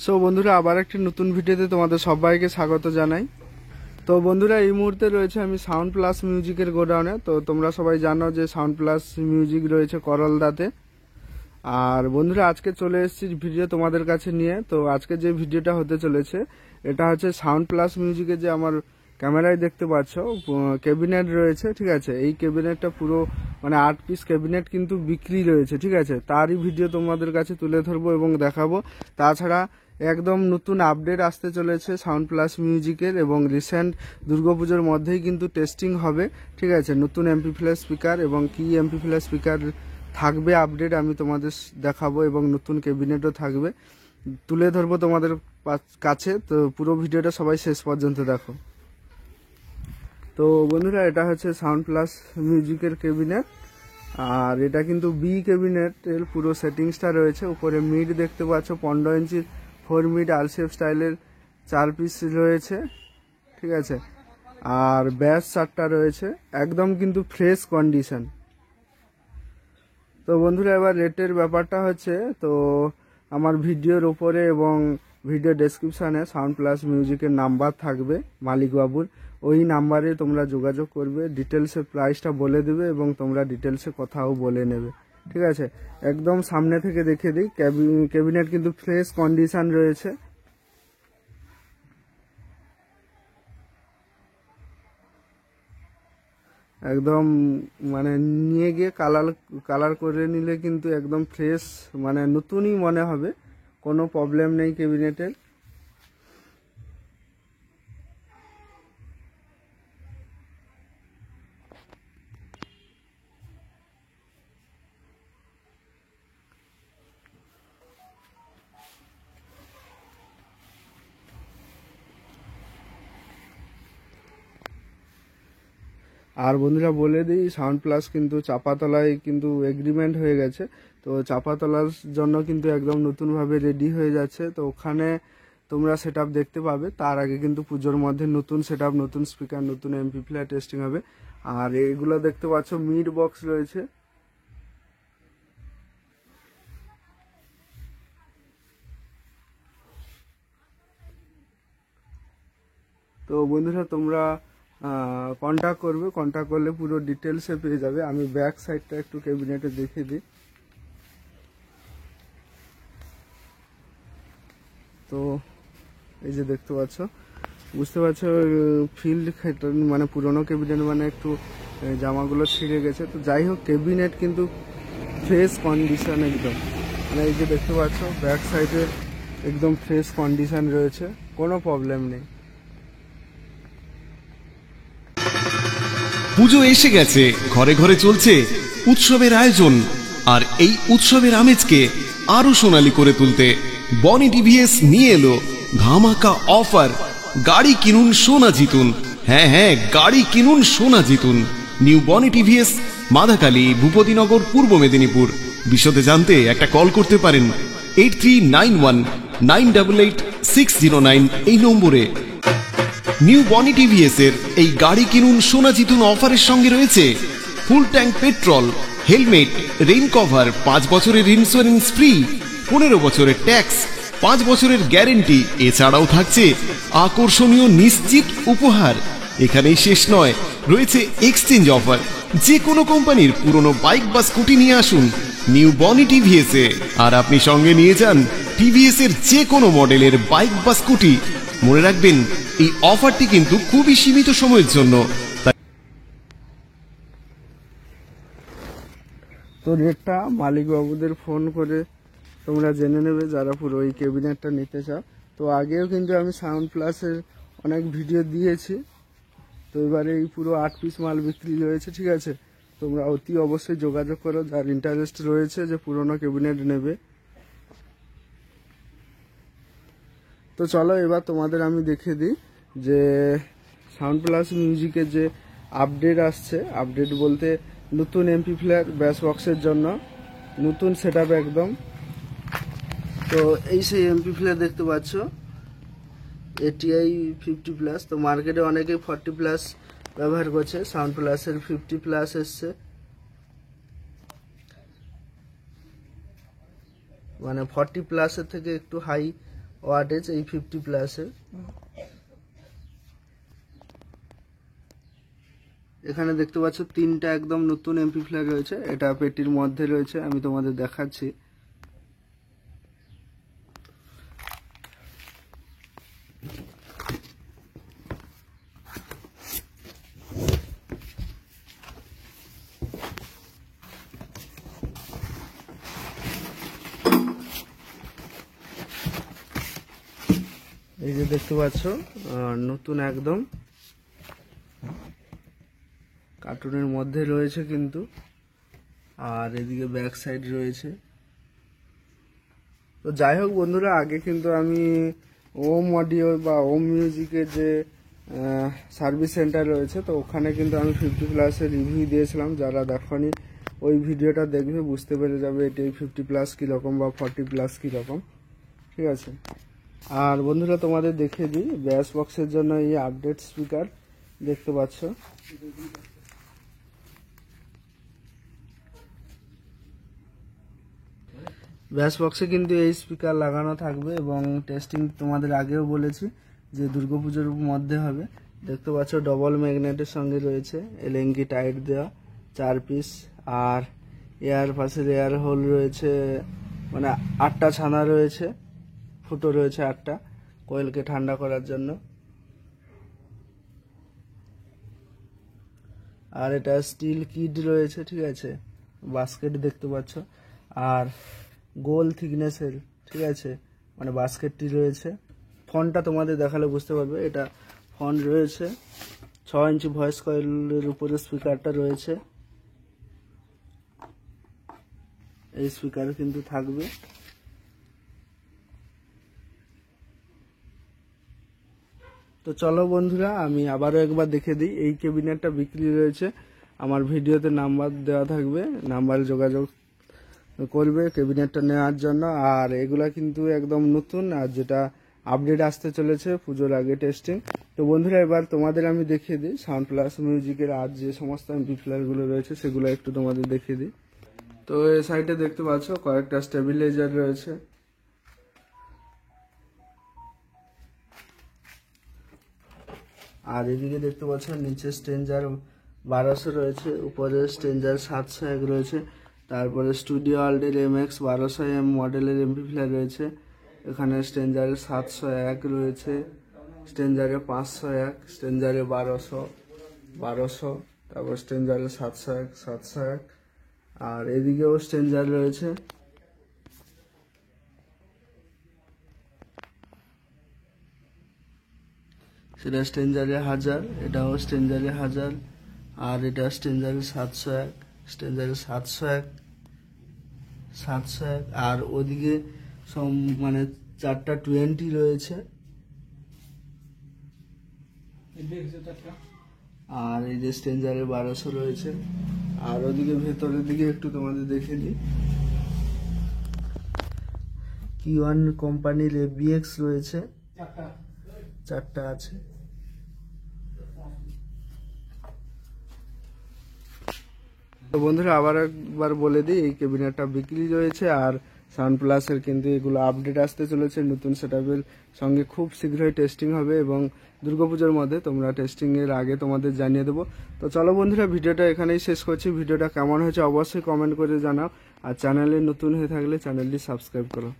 So বন্ধুরা, আবার একটি নতুন ভিডিওতে তোমাদের সবাইকে স্বাগত জানাই। তো বন্ধুরা, এই মুহূর্তে রয়েছে আমি সাউন্ড প্লাস মিউজিকের গোডাউনে। তো তোমরা সবাই জানো যে সাউন্ড প্লাস মিউজিক রয়েছে করলদাতে। আর বন্ধুরা, আজকে চলে এসেছি ভিডিও তোমাদের কাছে নিয়ে। তো আজকে যে ভিডিওটা হতে চলেছে, এটা হচ্ছে সাউন্ড প্লাস মিউজিকের যে আমার ক্যামেরায় দেখতে পাচ্ছ ক্যাবিনেট রয়েছে, ঠিক আছে। এই ক্যাবিনেটটা পুরো 8 পিস ক্যাবিনেট কিন্তু বিক্রি রয়েছে, ঠিক আছে। তারই ভিডিও তোমাদের কাছে তুলে ধরবো এবং দেখাবো। তাছাড়া একদম নতুন আপডেট আসতে চলেছে সাউন্ড প্লাস মিউজিকের, এবং রিসেন্ট দুর্গাপুজোর মধ্যেই কিন্তু টেস্টিং হবে, ঠিক আছে। নতুন এমপি ফ্ল্যাশ স্পিকার এবং কি এমপি ফ্ল্যাশ স্পিকার থাকবে আপডেট আমি তোমাদের দেখাবো, এবং নতুন ক্যাবিনেটও থাকবে, তুলে ধরবো তোমাদের কাছে। তো পুরো ভিডিওটা সবাই শেষ পর্যন্ত দেখো। তো বন্ধুরা, এটা হচ্ছে সাউন্ড প্লাস মিউজিকের ক্যাবিনেট, আর এটা কিন্তু বি ক্যাবিনেটের পুরো সেটিংসটা রয়েছে। উপরে মিড দেখতে পাচ্ছ 15 ইঞ্চির 4 মিড আরসিএফ স্টাইলের 4 পিস রয়েছে, ঠিক আছে। আর ব্যাস 4টা রয়েছে, একদম কিন্তু ফ্রেশ কন্ডিশন। তো বন্ধুরা, এবার রেটের ব্যাপারটা হচ্ছে, তো আমার ভিডিওর উপরে এবং ভিডিও ডেসক্রিপশানে সাউন্ড প্লাস মিউজিকের নাম্বার থাকবে মালিকবাবুর, ওই নাম্বারে তোমরা যোগাযোগ করবে, ডিটেলসে প্রাইসটা বলে দেবে এবং তোমরা ডিটেলসে কথাও বলে নেবে, ঠিক আছে। একদম সামনে থেকে দেখে দিই, ক্যাবিনেট কিন্তু ফ্রেশ কন্ডিশন রয়েছে। একদম নিয়ে গিয়ে কালার করে নিলে কিন্তু একদম ফ্রেশ, নতুনই মনে হবে, কোনো প্রবলেম নেই ক্যাবিনেটের। আর বন্ধুরা, বলে দিই, সাউন্ড প্লাস কিন্তু চাপাতলায় কিন্তু এগ্রিমেন্ট হয়ে গেছে। তো চাপাতলার জন্য কিন্তু একদম নতুনভাবে রেডি হয়ে যাচ্ছে। তো ওখানে তোমরা সেটআপ দেখতে পাবে। তার আগে কিন্তু পুজোর মধ্যে নতুন সেটআপ, নতুন স্পিকার, নতুন এমপি ফ্ল্যাট টেস্টিং হবে। আর এগুলো দেখতে পাচ্ছ মিড বক্স রয়েছে। তো বন্ধুরা, তোমরা কন্ট্যাক্ট করবে, কন্ট্যাক্ট করলে পুরো ডিটেলসে পেয়ে যাবে। আমি ব্যাক সাইডটা একটু ক্যাবিনেটে দেখিয়ে দিই। তো এই যে দেখতে পাচ্ছ, বুঝতে পারছো ফিল্ড পুরোনো ক্যাবিনেট, একটু জামাগুলো ছিঁড়ে গেছে। তো যাই হোক, ক্যাবিনেট কিন্তু ফ্রেশ কন্ডিশন একদম, এই যে দেখতে পাচ্ছ ব্যাক সাইডে একদম ফ্রেশ কন্ডিশন রয়েছে, কোনো প্রবলেম নেই। পুজো এসে গেছে, ঘরে ঘরে চলছে উৎসবের আয়োজন, আর এই উৎসবের আমেজকে আরো সোনালী করে তুলতে বনি টিভিএস নিয়ে এলো ধামাকা অফার। গাড়ি কিনুন, সোনা জিতুন। হ্যাঁ, গাড়ি কিনুন, সোনা জিতুন। নিউ বনি টিভিএস, মাধাকালী, ভূপতিনগর, পূর্ব মেদিনীপুর। বিশদে জানতে একটা কল করতে পারেন 8391988609 এই নম্বরে। নিউ বনি টিভিএস এর এই গাড়ি কিনুন সোনা জিতুন অফারের সঙ্গে রয়েছে full tank petrol, helmet, rain cover, 5 বছরের ইন্স্যুরেন্স ফ্রি, 15 বছরের ট্যাক্স, 5 বছরের গ্যারেন্টি। এছাড়াও থাকছে আকর্ষণীয় নিশ্চিত উপহার। এখানেই শেষ নয়, রয়েছে এক্সচেঞ্জ অফার। যে কোনো কোম্পানির পুরনো বাইক বা স্কুটি নিয়ে আসুন নিউ বনি টিভিএস এ, আর আপনি সঙ্গে নিয়ে যান টিভিএস এর যে কোনো মডেলের বাইক বা স্কুটি। মনে রাখবেন, এই অফারটি কিন্তু খুবই সীমিত সময়ের জন্য। তো রেটটা মালিকবাবুদের ফোন করে তোমরা জেনে নেবে, যারা পুরো এই ক্যাবিনেটটা নিতে চাও। তো আগেও কিন্তু আমি সাউন্ড প্লাসের অনেক ভিডিও দিয়েছি। তো এবারে এই পুরো 8 পিস মাল বিক্রি রয়েছে, ঠিক আছে। তোমরা অতি অবশ্যই যোগাযোগ করো যার ইন্টারেস্ট রয়েছে যে পুরোনো ক্যাবিনেট নেবে। তো চলো, এবার তোমাদের আমি দেখিয়ে দিই যে সাউন্ড প্লাস মিউজিকের যে আপডেট আসছে। আপডেট বলতে নতুন এমপি ফ্ল্যাট ব্যাস বক্সের জন্য নতুন সেটআপ একদম। তো এই সেই এমপি ফ্ল্যাট দেখতে পাচ্ছ, ATI 50+। তো মার্কেটে অনেকেই 40+ ব্যবহার করছে, সাউন্ড প্লাসের 50+ এসছে। 40+-এর থেকে একটু হাই ওয়াটেজ এই 50 প্লাসের। এখানে দেখতে পাচ্ছ 3টা একদম নতুন এমপ্লিফায়ার রয়েছে, এটা পেটির মধ্যে রয়েছে, আমি তোমাদের দেখাচ্ছি। এই যে দেখতে পাচ্ছ নতুন একদম কার্টুনের মধ্যে রয়েছে কিন্তু, আর এদিকে ব্যাক সাইড রয়েছে। তো যাই হোক বন্ধুরা, আগে কিন্তু আমি ওম অডিও বা ওম মিউজিকের যে সার্ভিস সেন্টার রয়েছে, তো ওখানে কিন্তু আমি 50 প্লাসের রিভিউ দিয়েছিলাম। যারা দেখনি ওই ভিডিওটা দেখবে, বুঝতে পেরে যাবে এটি 50 প্লাস কীরকম বা 40 প্লাস কীরকম, ঠিক আছে। আর বন্ধুরা তোমাদের দেখিয়ে দিই, ব্যাস বক্সের জন্য এই আপডেট স্পিকার দেখতে পাচ্ছ। ব্যাস বক্সে কিন্তু এই স্পিকার লাগানো থাকবে এবং টেস্টিং তোমাদের আগেও বলেছি যে দুর্গাপুজোর মধ্যে হবে। দেখতে পাচ্ছ ডবল ম্যাগনেটের সঙ্গে রয়েছে, এলএনকি টাইট দেওয়া 4 পিস, আর এয়ার পাশের এয়ার হোল রয়েছে, মানে 8টা ছানা রয়েছে, ফুটো রয়েছে 8টা কোয়েলকে ঠান্ডা করার জন্য। আর এটা স্টিল কিড রয়েছে, ঠিক আছে, বাস্কেট দেখতে পাচ্ছ, আর গোল থিকনেসের, ঠিক আছে, মানে বাস্কেটটি রয়েছে। ফন্টটা তোমাদের দেখালে বুঝতে পারবে, এটা ফন্ট রয়েছে। 6 ইঞ্চি ভয়েস কয়েলের উপরে স্পিকারটা রয়েছে, এই স্পিকার কিন্তু থাকবে। তো চলো বন্ধুরা, আমি আবারও একবার দেখে দিই। এই ক্যাবিনেটটা বিক্রি রয়েছে, আমার ভিডিওতে নাম্বার দেওয়া থাকবে, নাম্বারে যোগাযোগ করবে ক্যাবিনেটটা নেওয়ার জন্য। আর এগুলা কিন্তু একদম নতুন, আর যেটা আপডেট আসতে চলেছে পুজোর আগে টেস্টিং। তো বন্ধুরা, এবার তোমাদের আমি দেখিয়ে দিই সাউন্ড প্লাস মিউজিকের আর যে সমস্ত এমপ্লিফায়ারগুলো রয়েছে সেগুলো একটু তোমাদের দেখিয়ে দিই। তো এই সাইডে দেখতে পাচ্ছ কয়েকটা স্টেবিলাইজার রয়েছে, আর এদিকে দেখতে পাচ্ছ নিচে স্ট্রেঞ্জার 1200 রয়েছে, উপরে স্ট্রেঞ্জার 701 রয়েছে, তারপরে স্টুডিও আল্ডের MX 1200M মডেলের এমপ্লিফায়ার রয়েছে। এখানে স্ট্রেঞ্জারে 701 রয়েছে, স্ট্রেঞ্জারে 501, স্ট্রেঞ্জারে 1200, তারপর স্ট্রেঞ্জারে 701, আর এদিকেও স্ট্রেঞ্জার রয়েছে। সেটা স্ট্রেঞ্জারে 1000, এটাও স্ট্রেঞ্জারে 1000, আর এটা স্ট্রেঞ্জারে 701, স্ট্রেঞ্জারে 701, আর ওদিকে সব মানে 4টা 20 রয়েছে, আর এই যে স্ট্রেঞ্জারে 1200 রয়েছে। আর ওদিকে ভেতরের দিকে একটু তোমাদের দেখে দিই, Q1 কোম্পানির ABX রয়েছে, 4টা আছে। তো বন্ধুরা, আবার একবার বলে দিই, এই ক্যাবিনেটটা বিক্রি রয়েছে, আর সাউন্ড প্লাসের কিন্তু এগুলো আপডেট আসতে চলেছে নতুন সেটআপের সঙ্গে, খুব শীঘ্রই টেস্টিং হবে এবং দুর্গাপুজোর মধ্যে তোমরা টেস্টিং এর আগে তোমাদের জানিয়ে দেবো। তো চলো বন্ধুরা, ভিডিওটা এখানেই শেষ করছি। ভিডিওটা কেমন হয়েছে অবশ্যই কমেন্ট করে জানাও, আর চ্যানেলে নতুন হয়ে থাকলে চ্যানেলটি সাবস্ক্রাইব করো।